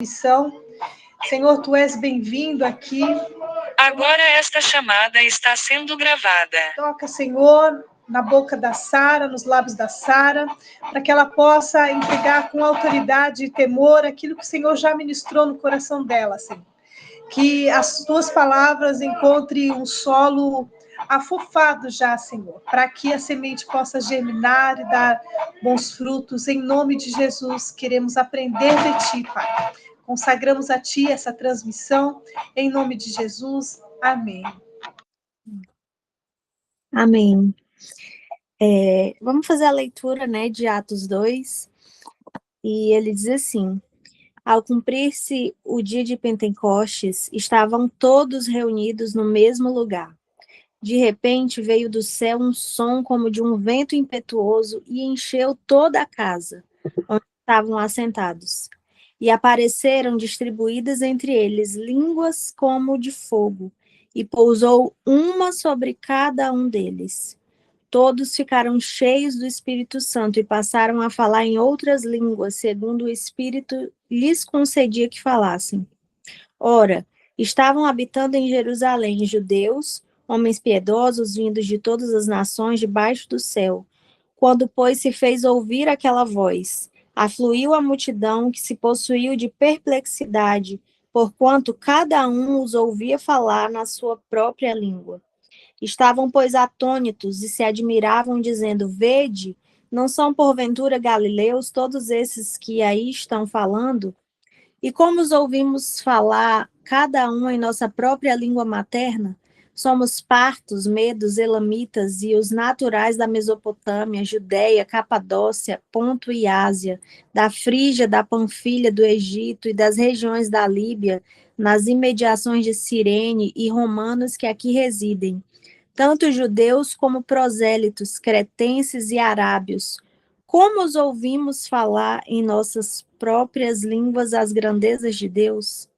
missão. Senhor, tu és bem-vindo aqui. Agora esta chamada está sendo gravada. Toca, Senhor, na boca da Sara, nos lábios da Sara, para que ela possa entregar com autoridade e temor aquilo que o Senhor já ministrou no coração dela, Senhor. Que as tuas palavras encontrem um solo afofado já, Senhor, para que a semente possa germinar e dar bons frutos. Em nome de Jesus, queremos aprender de ti, Pai. Consagramos a ti essa transmissão, em nome de Jesus. Amém. Amém. Vamos fazer a leitura, de Atos 2, e ele diz assim: ao cumprir-se o dia de Pentecostes, estavam todos reunidos no mesmo lugar. De repente veio do céu um som como de um vento impetuoso e encheu toda a casa onde estavam assentados. E apareceram distribuídas entre eles línguas como de fogo, e pousou uma sobre cada um deles. Todos ficaram cheios do Espírito Santo e passaram a falar em outras línguas, segundo o Espírito lhes concedia que falassem. Ora, estavam habitando em Jerusalém judeus, homens piedosos vindos de todas as nações debaixo do céu. Quando, pois, se fez ouvir aquela voz, afluiu a multidão que se possuiu de perplexidade, porquanto cada um os ouvia falar na sua própria língua. Estavam, pois, atônitos e se admiravam, dizendo: Vede, não são porventura galileus todos esses que aí estão falando? E como os ouvimos falar, cada um em nossa própria língua materna? Somos partos, medos, elamitas e os naturais da Mesopotâmia, Judéia, Capadócia, Ponto e Ásia, da Frígia, da Panfilha, do Egito e das regiões da Líbia, nas imediações de Cirene e romanos que aqui residem, tanto judeus como prosélitos, cretenses e arábios. Como os ouvimos falar em nossas próprias línguas as grandezas de Deus?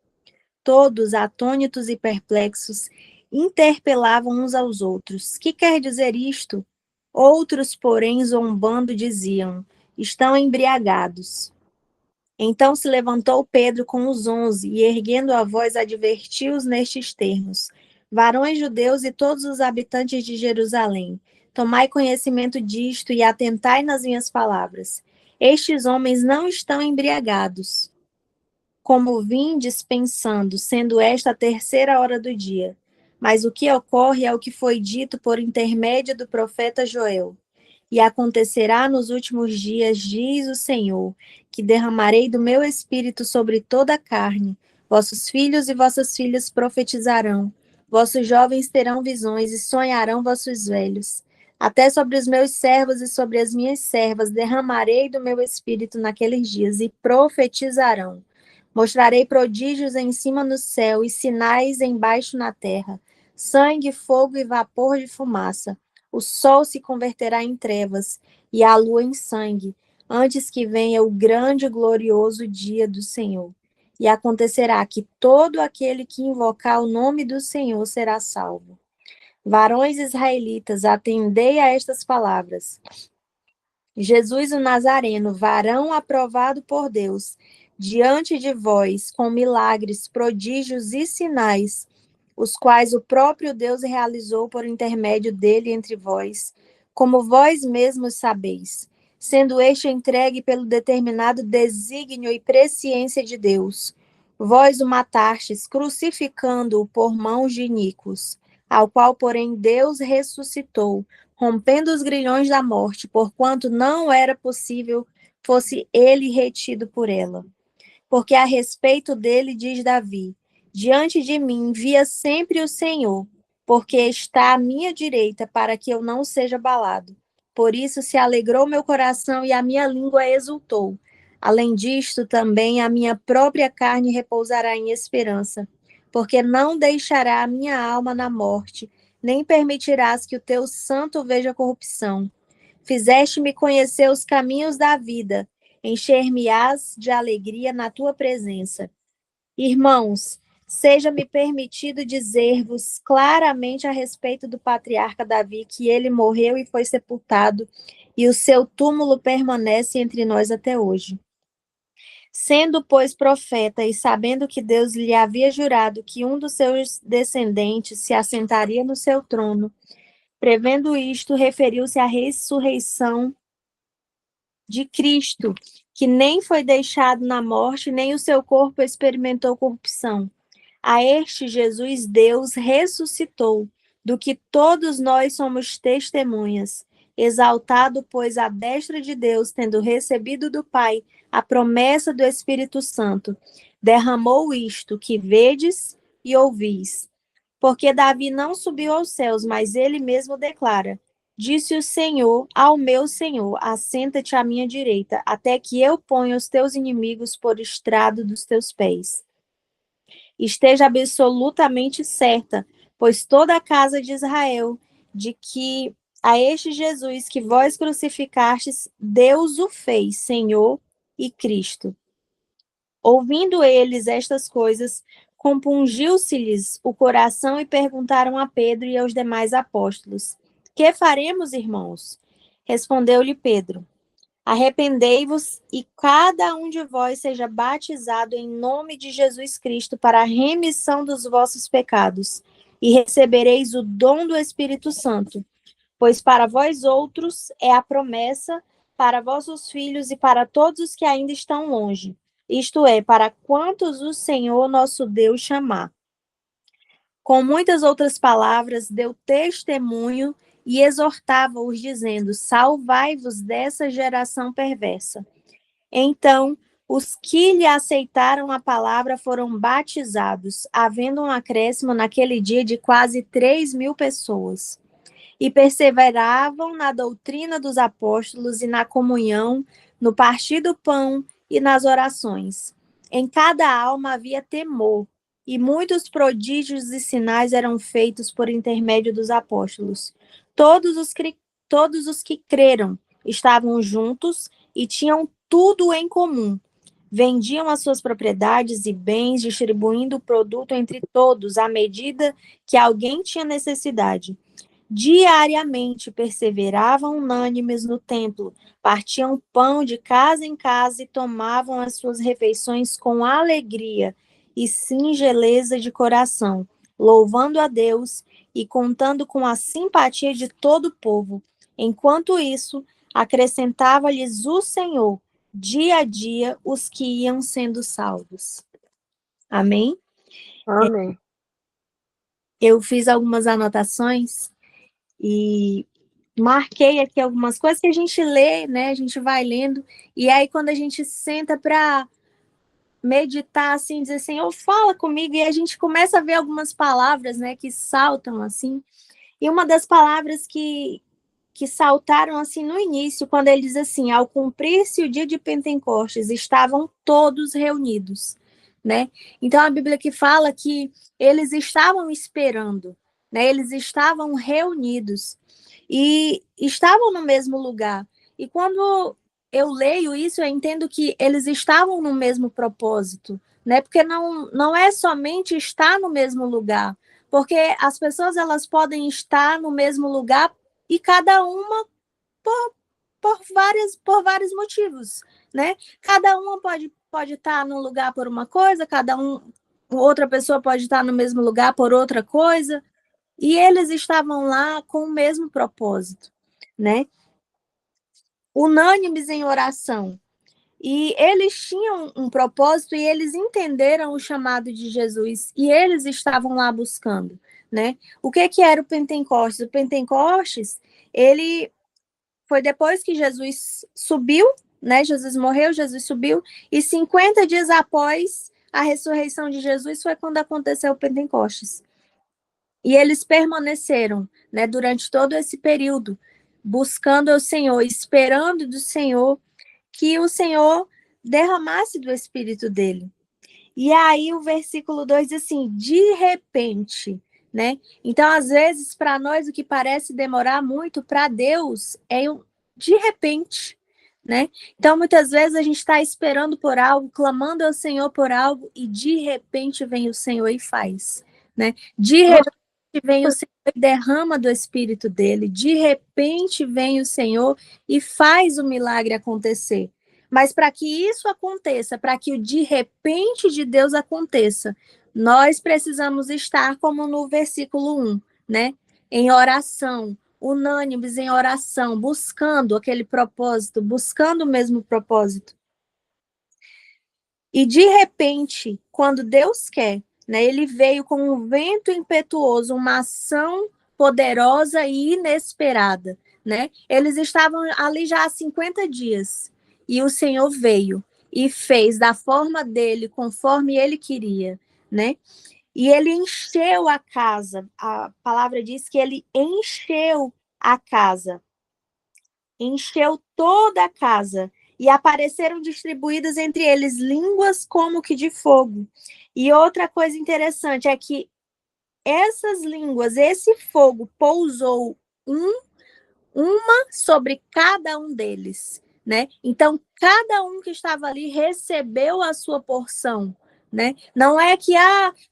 Todos, atônitos e perplexos, interpelavam uns aos outros: que quer dizer isto? Outros, porém, zombando, diziam: estão embriagados. Então se levantou Pedro com os 11 e, erguendo a voz, advertiu-os nestes termos: varões judeus e todos os habitantes de Jerusalém, tomai conhecimento disto e atentai nas minhas palavras. Estes homens não estão embriagados, como vindes pensando, sendo esta a terceira hora do dia. Mas o que ocorre é o que foi dito por intermédio do profeta Joel. E acontecerá nos últimos dias, diz o Senhor, que derramarei do meu espírito sobre toda a carne. Vossos filhos e vossas filhas profetizarão. Vossos jovens terão visões e sonharão vossos velhos. Até sobre os meus servos e sobre as minhas servas derramarei do meu espírito naqueles dias e profetizarão. Mostrarei prodígios em cima no céu e sinais embaixo na terra, sangue, fogo e vapor de fumaça. O sol se converterá em trevas e a lua em sangue, antes que venha o grande e glorioso dia do Senhor. E acontecerá que todo aquele que invocar o nome do Senhor será salvo. Varões israelitas, atendei a estas palavras. Jesus o Nazareno, varão aprovado por Deus, diante de vós, com milagres, prodígios e sinais, os quais o próprio Deus realizou por intermédio dele entre vós, como vós mesmos sabeis, sendo este entregue pelo determinado desígnio e presciência de Deus. Vós o matastes, crucificando-o por mãos de iníquos, ao qual, porém, Deus ressuscitou, rompendo os grilhões da morte, porquanto não era possível fosse ele retido por ela. Porque a respeito dele diz Davi: diante de mim via sempre o Senhor, porque está à minha direita, para que eu não seja abalado. Por isso se alegrou meu coração e a minha língua exultou. Além disto, também a minha própria carne repousará em esperança, porque não deixará a minha alma na morte, nem permitirás que o teu santo veja corrupção. Fizeste-me conhecer os caminhos da vida, encher-me-ás de alegria na tua presença. Irmãos, seja-me permitido dizer-vos claramente a respeito do patriarca Davi, que ele morreu e foi sepultado, e o seu túmulo permanece entre nós até hoje. Sendo, pois, profeta e sabendo que Deus lhe havia jurado que um dos seus descendentes se assentaria no seu trono, prevendo isto, referiu-se à ressurreição de Cristo, que nem foi deixado na morte, nem o seu corpo experimentou corrupção. A este Jesus Deus ressuscitou, do que todos nós somos testemunhas. Exaltado, pois, à destra de Deus, tendo recebido do Pai a promessa do Espírito Santo, derramou isto que vedes e ouvis. Porque Davi não subiu aos céus, mas ele mesmo declara: disse o Senhor ao meu Senhor: assenta-te à minha direita, até que eu ponha os teus inimigos por estrado dos teus pés. Esteja absolutamente certa, pois toda a casa de Israel, de que a este Jesus que vós crucificastes, Deus o fez Senhor e Cristo. Ouvindo eles estas coisas, compungiu-se-lhes o coração e perguntaram a Pedro e aos demais apóstolos: que faremos, irmãos? Respondeu-lhe Pedro: arrependei-vos e cada um de vós seja batizado em nome de Jesus Cristo para a remissão dos vossos pecados, e recebereis o dom do Espírito Santo, pois para vós outros é a promessa, para vossos filhos e para todos os que ainda estão longe, isto é, para quantos o Senhor nosso Deus chamar. Com muitas outras palavras, deu testemunho e exortava-os, dizendo: salvai-vos dessa geração perversa. Então, os que lhe aceitaram a palavra foram batizados, havendo um acréscimo naquele dia de quase 3.000 pessoas. E perseveravam na doutrina dos apóstolos e na comunhão, no partir do pão e nas orações. Em cada alma havia temor, e muitos prodígios e sinais eram feitos por intermédio dos apóstolos. Todos os que creram estavam juntos e tinham tudo em comum. Vendiam as suas propriedades e bens, distribuindo o produto entre todos, à medida que alguém tinha necessidade. Diariamente perseveravam unânimes no templo, partiam pão de casa em casa e tomavam as suas refeições com alegria e singeleza de coração, louvando a Deus e contando com a simpatia de todo o povo. Enquanto isso, acrescentava-lhes o Senhor, dia a dia, os que iam sendo salvos. Amém? Amém. Eu fiz algumas anotações e marquei aqui algumas coisas que a gente lê, né? A gente vai lendo, e aí quando a gente senta para meditar, assim, dizer, Senhor, fala comigo, e a gente começa a ver algumas palavras, né, que saltam, assim, e uma das palavras que saltaram, assim, no início, quando ele diz assim: ao cumprir-se o dia de Pentecostes, estavam todos reunidos, né? Então, a Bíblia que fala que eles estavam esperando, né? Eles estavam reunidos e estavam no mesmo lugar. E quando eu leio isso, eu entendo que eles estavam no mesmo propósito, né? Porque não é somente estar no mesmo lugar, porque as pessoas elas podem estar no mesmo lugar e cada uma por vários motivos, né? Cada uma pode estar no lugar por uma coisa, outra pessoa pode estar no mesmo lugar por outra coisa, e eles estavam lá com o mesmo propósito, né? Unânimes em oração. E eles tinham um propósito e eles entenderam o chamado de Jesus e eles estavam lá buscando, né? O que era o Pentecostes? O Pentecostes, ele foi depois que Jesus subiu, né? Jesus morreu, Jesus subiu, e 50 dias após a ressurreição de Jesus foi quando aconteceu o Pentecostes. E eles permaneceram, né, durante todo esse período, buscando o Senhor, esperando do Senhor que o Senhor derramasse do Espírito dele. E aí o versículo 2 diz assim: de repente, né? Então, às vezes, para nós, o que parece demorar muito, para Deus, é de repente, né? Então, muitas vezes, a gente está esperando por algo, clamando ao Senhor por algo, e de repente vem o Senhor e faz, né? De repente vem o Senhor e derrama do Espírito dele, de repente vem o Senhor e faz o milagre acontecer. Mas para que isso aconteça, para que o de repente de Deus aconteça, nós precisamos estar como no versículo 1, né? Em oração, unânimes em oração, buscando aquele propósito, buscando o mesmo propósito. E de repente, quando Deus quer, né, ele veio com um vento impetuoso, uma ação poderosa e inesperada, né? Eles estavam ali já há 50 dias e o Senhor veio e fez da forma dele, conforme ele queria, né? E ele encheu a casa. A palavra diz que ele encheu a casa. Encheu toda a casa. E apareceram distribuídas entre eles línguas como que de fogo. E outra coisa interessante é que essas línguas, esse fogo pousou uma sobre cada um deles, né? Então, cada um que estava ali recebeu a sua porção, né? Não é que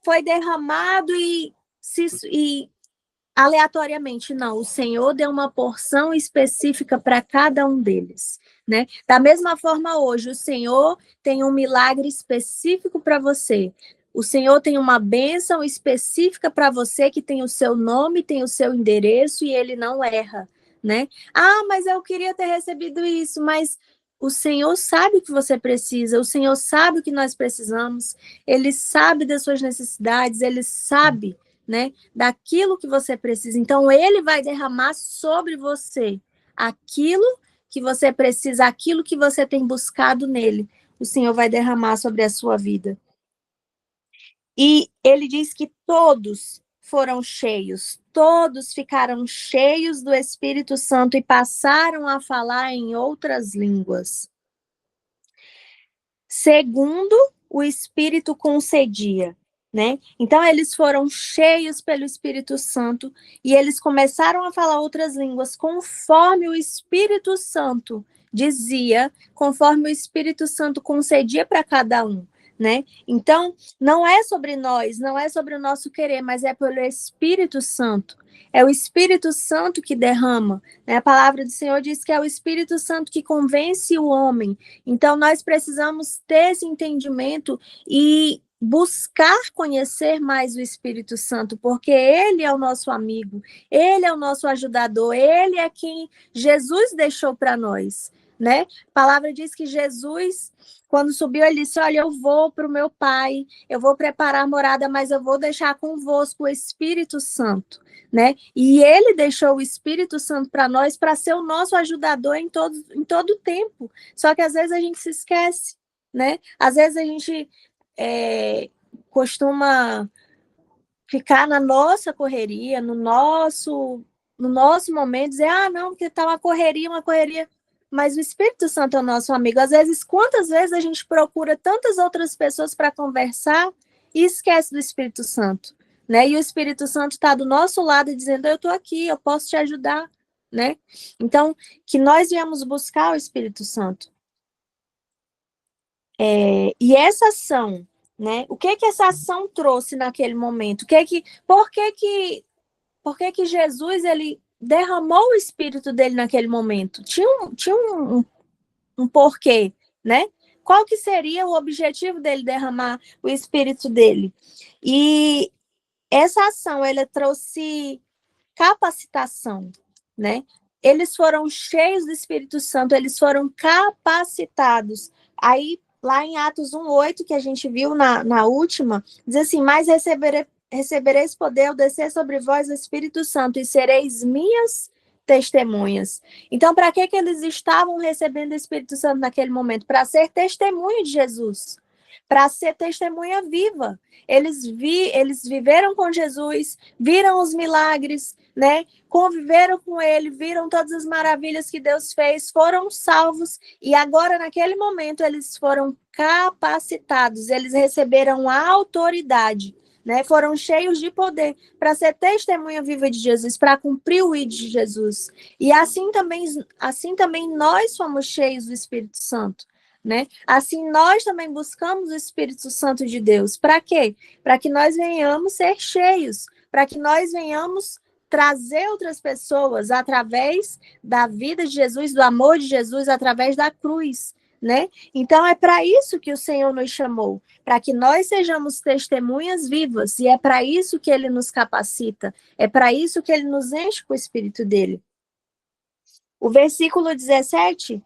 foi derramado e aleatoriamente, não. O Senhor deu uma porção específica para cada um deles, né? Da mesma forma, hoje, o Senhor tem um milagre específico para você. O Senhor tem uma bênção específica para você, que tem o seu nome, tem o seu endereço e ele não erra, né? Mas eu queria ter recebido isso, mas o Senhor sabe o que você precisa, o Senhor sabe o que nós precisamos, ele sabe das suas necessidades, ele sabe, né, daquilo que você precisa. Então, ele vai derramar sobre você aquilo que você precisa, aquilo que você tem buscado nele. O Senhor vai derramar sobre a sua vida. E ele diz que todos foram cheios, todos ficaram cheios do Espírito Santo e passaram a falar em outras línguas, segundo o Espírito concedia, né? Então, eles foram cheios pelo Espírito Santo e eles começaram a falar outras línguas conforme o Espírito Santo dizia, conforme o Espírito Santo concedia para cada um, né? Então, não é sobre nós, não é sobre o nosso querer, mas é pelo Espírito Santo. É o Espírito Santo que derrama, né? A palavra do Senhor diz que é o Espírito Santo que convence o homem. Então, nós precisamos ter esse entendimento e buscar conhecer mais o Espírito Santo, porque ele é o nosso amigo, ele é o nosso ajudador, ele é quem Jesus deixou para nós, né? A palavra diz que Jesus, quando subiu, ele disse: olha, eu vou para o meu Pai, eu vou preparar a morada, mas eu vou deixar convosco o Espírito Santo, né? E ele deixou o Espírito Santo para nós, para ser o nosso ajudador em todo o tempo. Só que às vezes a gente se esquece, né? Às vezes a gente costuma ficar na nossa correria, no nosso momento, dizer, não, porque está uma correria, mas o Espírito Santo é o nosso amigo. Às vezes, quantas vezes a gente procura tantas outras pessoas para conversar e esquece do Espírito Santo, né? E o Espírito Santo está do nosso lado dizendo, eu estou aqui, eu posso te ajudar, né? Então, que nós viemos buscar o Espírito Santo. E essa ação, né? O que essa ação trouxe naquele momento? Por que Jesus ele derramou o Espírito dele naquele momento? Tinha um porquê, né? Qual que seria o objetivo dele derramar o Espírito dele? E essa ação, ela trouxe capacitação, né? Eles foram cheios do Espírito Santo, eles foram capacitados. Aí, lá em Atos 1:8, que a gente viu na última, diz assim, mas recebereis poder ao descer sobre vós o Espírito Santo e sereis minhas testemunhas. Então, para que eles estavam recebendo o Espírito Santo naquele momento? Para ser testemunha de Jesus, para ser testemunha viva. Eles viveram com Jesus, viram os milagres, né? Conviveram com ele, viram todas as maravilhas que Deus fez, foram salvos e agora, naquele momento, eles foram capacitados, eles receberam a autoridade, né? Foram cheios de poder para ser testemunha viva de Jesus, para cumprir o ID de Jesus. E assim também nós somos cheios do Espírito Santo, né? Assim nós também buscamos o Espírito Santo de Deus. Para quê? Para que nós venhamos ser cheios, para que nós venhamos trazer outras pessoas através da vida de Jesus, do amor de Jesus, através da cruz, né? Então é para isso que o Senhor nos chamou, para que nós sejamos testemunhas vivas, e é para isso que ele nos capacita, é para isso que ele nos enche com o Espírito dele. O versículo 17,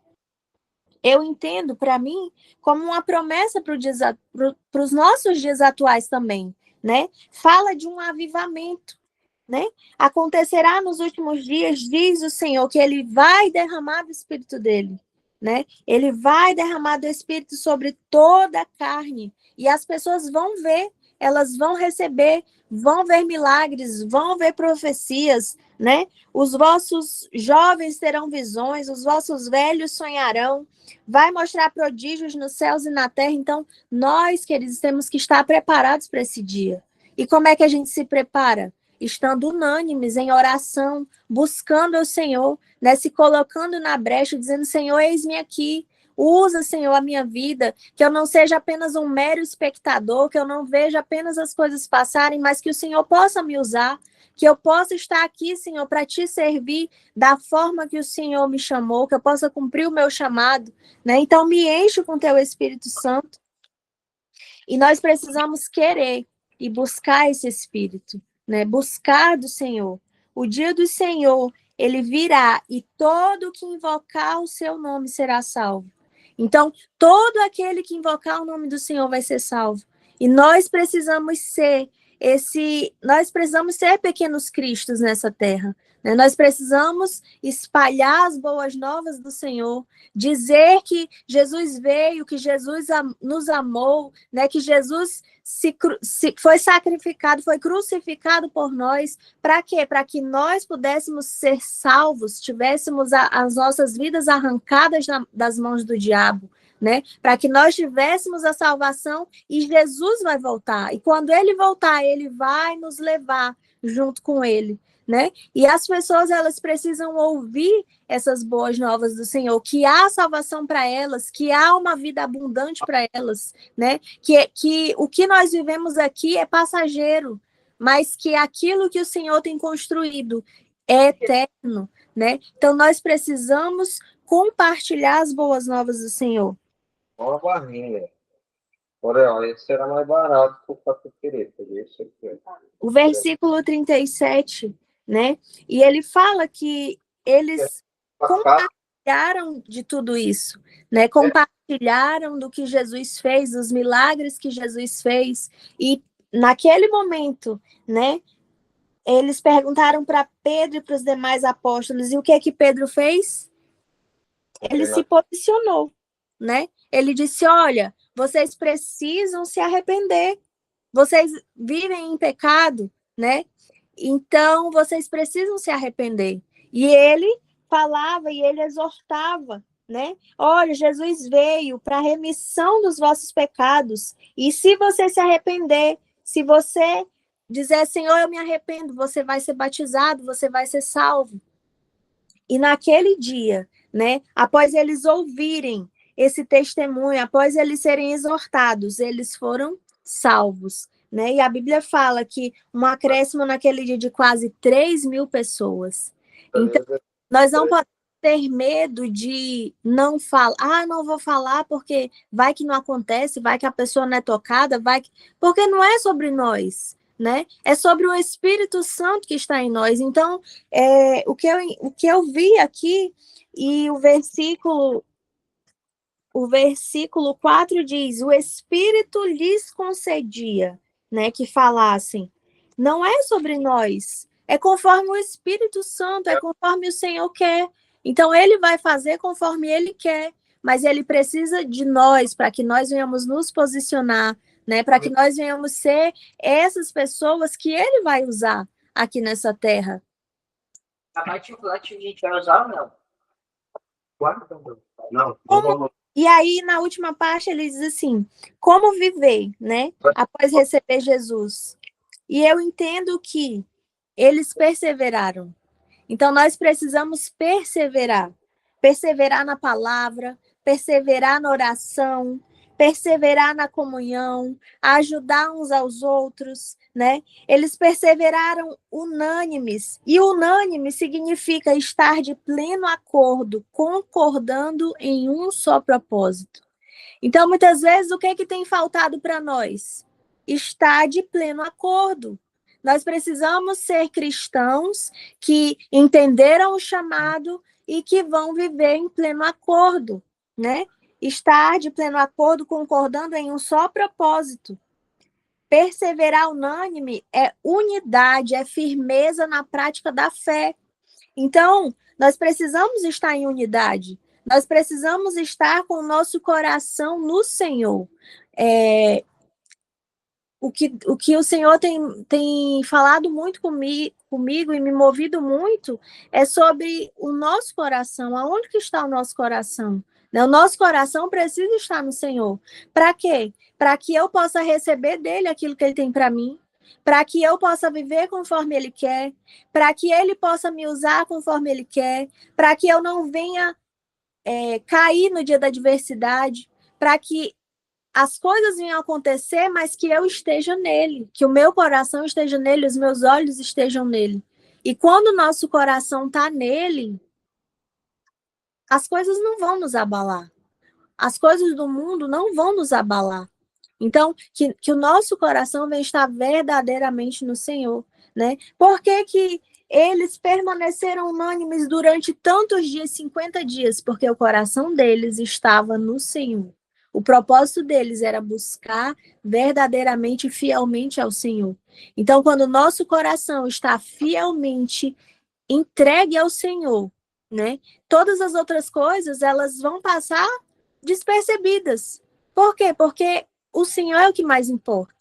eu entendo para mim como uma promessa para os nossos dias atuais também, né? Fala de um avivamento, né? Acontecerá nos últimos dias, diz o Senhor, que ele vai derramar do Espírito dele, né? Ele vai derramar do Espírito sobre toda a carne, e as pessoas vão ver, elas vão receber, vão ver milagres, vão ver profecias, né? Os vossos jovens terão visões, os vossos velhos sonharão, vai mostrar prodígios nos céus e na terra. Então, nós, queridos, temos que estar preparados para esse dia. E como é que a gente se prepara? Estando unânimes em oração, buscando o Senhor, né, se colocando na brecha, dizendo: Senhor, eis-me aqui, usa, Senhor, a minha vida, que eu não seja apenas um mero espectador, que eu não veja apenas as coisas passarem, mas que o Senhor possa me usar, que eu possa estar aqui, Senhor, para te servir da forma que o Senhor me chamou, que eu possa cumprir o meu chamado, né? Então, me enche com teu Espírito Santo, e nós precisamos querer e buscar esse Espírito, né? Buscar do Senhor. O dia do Senhor, ele virá, e todo que invocar o seu nome será salvo. Então, todo aquele que invocar o nome do Senhor vai ser salvo. E nós precisamos ser pequenos cristos nessa terra, né? Nós precisamos espalhar as boas novas do Senhor, dizer que Jesus veio, que Jesus nos amou, né? Que Jesus foi sacrificado, foi crucificado por nós. Para quê? Para que nós pudéssemos ser salvos, tivéssemos as nossas vidas arrancadas das mãos do diabo, né? Para que nós tivéssemos a salvação, e Jesus vai voltar. E quando ele voltar, ele vai nos levar junto com ele, né? E as pessoas, elas precisam ouvir essas boas novas do Senhor, que há salvação para elas, que há uma vida abundante para elas, né? Que o que nós vivemos aqui é passageiro, mas que aquilo que o Senhor tem construído é eterno, né? Então nós precisamos compartilhar as boas novas do Senhor. Uma barrinha. Olha, esse era mais barato que o cafeteria. O versículo 37, né? E ele fala que eles compartilharam de tudo isso, né? Compartilharam do que Jesus fez, dos milagres que Jesus fez. E naquele momento, né? Eles perguntaram para Pedro e para os demais apóstolos, e o que é que Pedro fez? Ele se posicionou, né? Ele disse: olha, vocês precisam se arrepender. Vocês vivem em pecado, né? Então, vocês precisam se arrepender. E ele falava e ele exortava, né? Olha, Jesus veio para a remissão dos vossos pecados. E se você se arrepender, se você dizer: Senhor, eu me arrependo, você vai ser batizado, você vai ser salvo. E naquele dia, né? Após eles ouvirem esse testemunho, após eles serem exortados, eles foram salvos, né? E a Bíblia fala que um acréscimo naquele dia de quase 3.000 pessoas. Então, nós não podemos ter medo de não falar. Ah, não vou falar porque vai que não acontece, vai que a pessoa não é tocada, porque não é sobre nós, né? É sobre o Espírito Santo que está em nós. Então, o que eu vi aqui, e o versículo 4 diz: o Espírito lhes concedia, né, que falassem. Não é sobre nós, é conforme o Espírito Santo, é conforme o Senhor quer. Então, ele vai fazer conforme ele quer, mas ele precisa de nós, para que nós venhamos nos posicionar, né, para que nós venhamos ser essas pessoas que ele vai usar aqui nessa terra. A gente vai usar ou não? Não. E aí, na última parte, ele diz assim: como viver, né, após receber Jesus? E eu entendo que eles perseveraram. Então, nós precisamos perseverar. Perseverar na palavra, perseverar na oração, perseverar na comunhão, ajudar uns aos outros, né? Eles perseveraram unânimes, e unânime significa estar de pleno acordo, concordando em um só propósito. Então, muitas vezes, o que é que tem faltado para nós? Estar de pleno acordo. Nós precisamos ser cristãos que entenderam o chamado e que vão viver em pleno acordo, né? Estar de pleno acordo, concordando em um só propósito. Perseverar unânime é unidade, é firmeza na prática da fé. Então, nós precisamos estar em unidade. Nós precisamos estar com o nosso coração no Senhor. O que o Senhor tem falado muito comigo e me movido muito é sobre o nosso coração. Aonde que está o nosso coração? O nosso coração precisa estar no Senhor. Para quê? Para que eu possa receber dele aquilo que ele tem para mim, para que eu possa viver conforme ele quer, para que ele possa me usar conforme ele quer, para que eu não venha cair no dia da adversidade, para que as coisas venham acontecer, mas que eu esteja nele, que o meu coração esteja nele, os meus olhos estejam nele. E quando o nosso coração está nele, as coisas não vão nos abalar. As coisas do mundo não vão nos abalar. Então, que o nosso coração venha estar verdadeiramente no Senhor, né? Por que eles permaneceram unânimes durante tantos dias, 50 dias? Porque o coração deles estava no Senhor. O propósito deles era buscar verdadeiramente e fielmente ao Senhor. Então, quando o nosso coração está fielmente entregue ao Senhor, né? Todas as outras coisas, elas vão passar despercebidas. Por quê? Porque o Senhor é o que mais importa,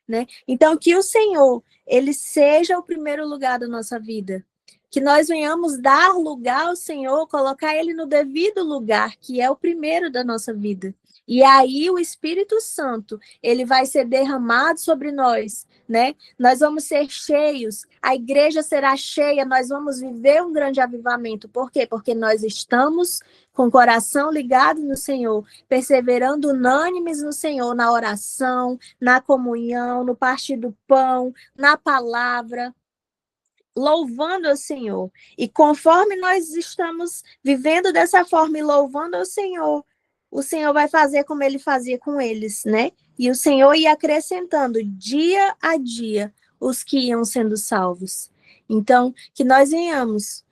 né? Então, que o Senhor, ele seja o primeiro lugar da nossa vida. Que nós venhamos dar lugar ao Senhor, colocar ele no devido lugar, que é o primeiro da nossa vida. E aí o Espírito Santo, ele vai ser derramado sobre nós, né? Nós vamos ser cheios, a igreja será cheia, nós vamos viver um grande avivamento. Por quê? Porque nós estamos com o coração ligado no Senhor, perseverando unânimes no Senhor, na oração, na comunhão, no partir do pão, na palavra, louvando ao Senhor. E conforme nós estamos vivendo dessa forma e louvando ao Senhor, o Senhor vai fazer como ele fazia com eles, né? E o Senhor ia acrescentando dia a dia os que iam sendo salvos. Então, que nós venhamos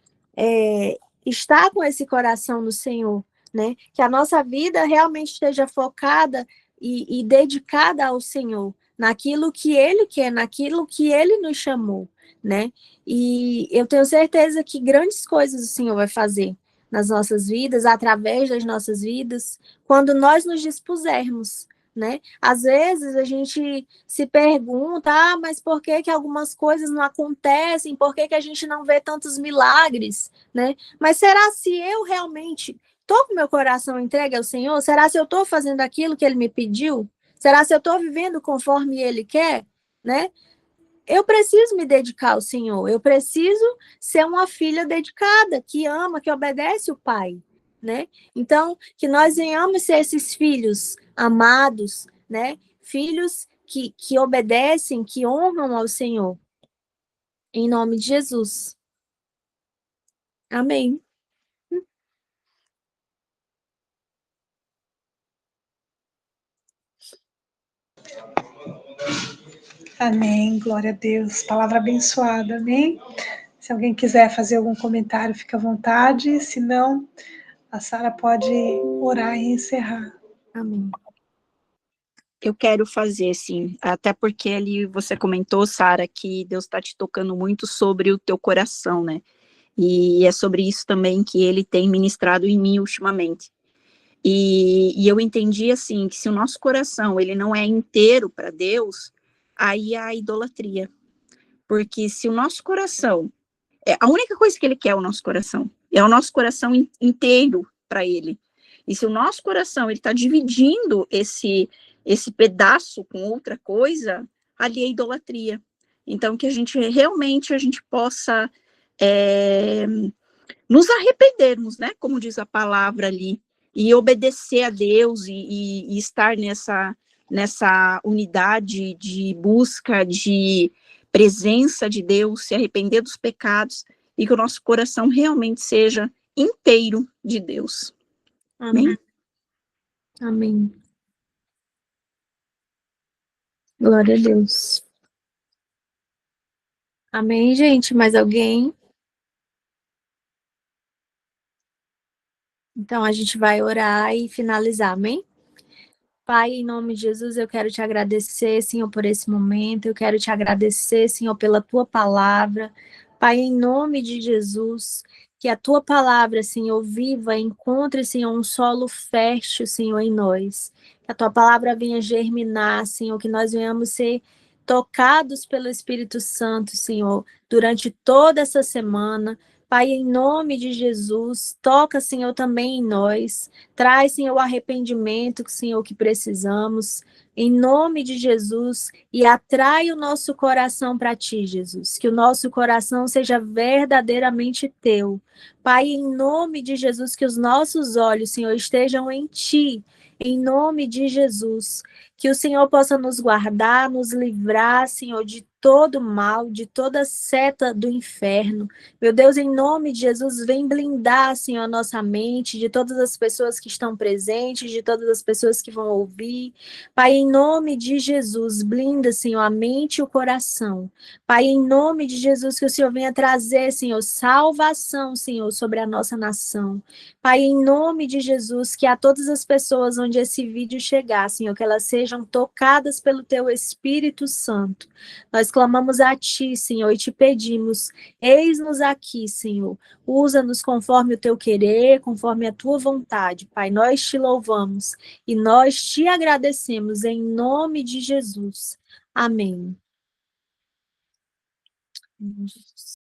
estar com esse coração no Senhor, né? Que a nossa vida realmente esteja focada e dedicada ao Senhor, naquilo que ele quer, naquilo que ele nos chamou, né? E eu tenho certeza que grandes coisas o Senhor vai fazer nas nossas vidas, através das nossas vidas, quando nós nos dispusermos, né? Às vezes a gente se pergunta, mas por que algumas coisas não acontecem? Por que a gente não vê tantos milagres, né? Mas será se eu realmente estou com meu coração entregue ao Senhor? Será se eu estou fazendo aquilo que Ele me pediu? Será se eu estou vivendo conforme Ele quer, né? Eu preciso me dedicar ao Senhor, eu preciso ser uma filha dedicada, que ama, que obedece o Pai, né? Então, que nós venhamos ser esses filhos amados, né? Filhos que obedecem, que honram ao Senhor. Em nome de Jesus. Amém. Amém, glória a Deus. Palavra abençoada, amém? Se alguém quiser fazer algum comentário, fica à vontade. Se não, a Sara pode orar e encerrar. Amém. Eu quero fazer, sim, até porque ali você comentou, Sara, que Deus está te tocando muito sobre o teu coração, né? E é sobre isso também que Ele tem ministrado em mim ultimamente. E eu entendi, assim, que se o nosso coração ele não é inteiro para Deus, aí é a idolatria. Porque se o nosso coração, a única coisa que Ele quer é o nosso coração, é o nosso coração inteiro para Ele. E se o nosso coração ele está dividindo esse pedaço com outra coisa, ali é idolatria. Então, que a gente realmente possa nos arrependermos, né? Como diz a palavra ali, e obedecer a Deus e estar nessa unidade de busca, de presença de Deus, se arrepender dos pecados e que o nosso coração realmente seja inteiro de Deus. Amém. Amém. Glória a Deus. Amém, gente? Mais alguém? Então, a gente vai orar e finalizar, amém? Pai, em nome de Jesus, eu quero te agradecer, Senhor, por esse momento. Eu quero te agradecer, Senhor, pela tua palavra. Pai, em nome de Jesus, que a tua palavra, Senhor, viva, encontre, Senhor, um solo fértil, Senhor, em nós. Que a tua palavra venha germinar, Senhor, que nós venhamos ser tocados pelo Espírito Santo, Senhor, durante toda essa semana. Pai, em nome de Jesus, toca, Senhor, também em nós. Traz, Senhor, o arrependimento, Senhor, que precisamos, em nome de Jesus, e atrai o nosso coração para ti, Jesus. Que o nosso coração seja verdadeiramente teu. Pai, em nome de Jesus, que os nossos olhos, Senhor, estejam em ti, em nome de Jesus. Que o Senhor possa nos guardar, nos livrar, Senhor, de todo mal, de toda seta do inferno. Meu Deus, em nome de Jesus, vem blindar, Senhor, a nossa mente, de todas as pessoas que estão presentes, de todas as pessoas que vão ouvir. Pai, em nome de Jesus, blinda, Senhor, a mente e o coração. Pai, em nome de Jesus, que o Senhor venha trazer, Senhor, salvação, Senhor, sobre a nossa nação. Pai, em nome de Jesus, que a todas as pessoas onde esse vídeo chegar, Senhor, que elas sejam tocadas pelo Teu Espírito Santo. Nós clamamos a Ti, Senhor, e te pedimos, eis-nos aqui, Senhor. Usa-nos conforme o Teu querer, conforme a Tua vontade. Pai, nós te louvamos e nós te agradecemos em nome de Jesus. Amém.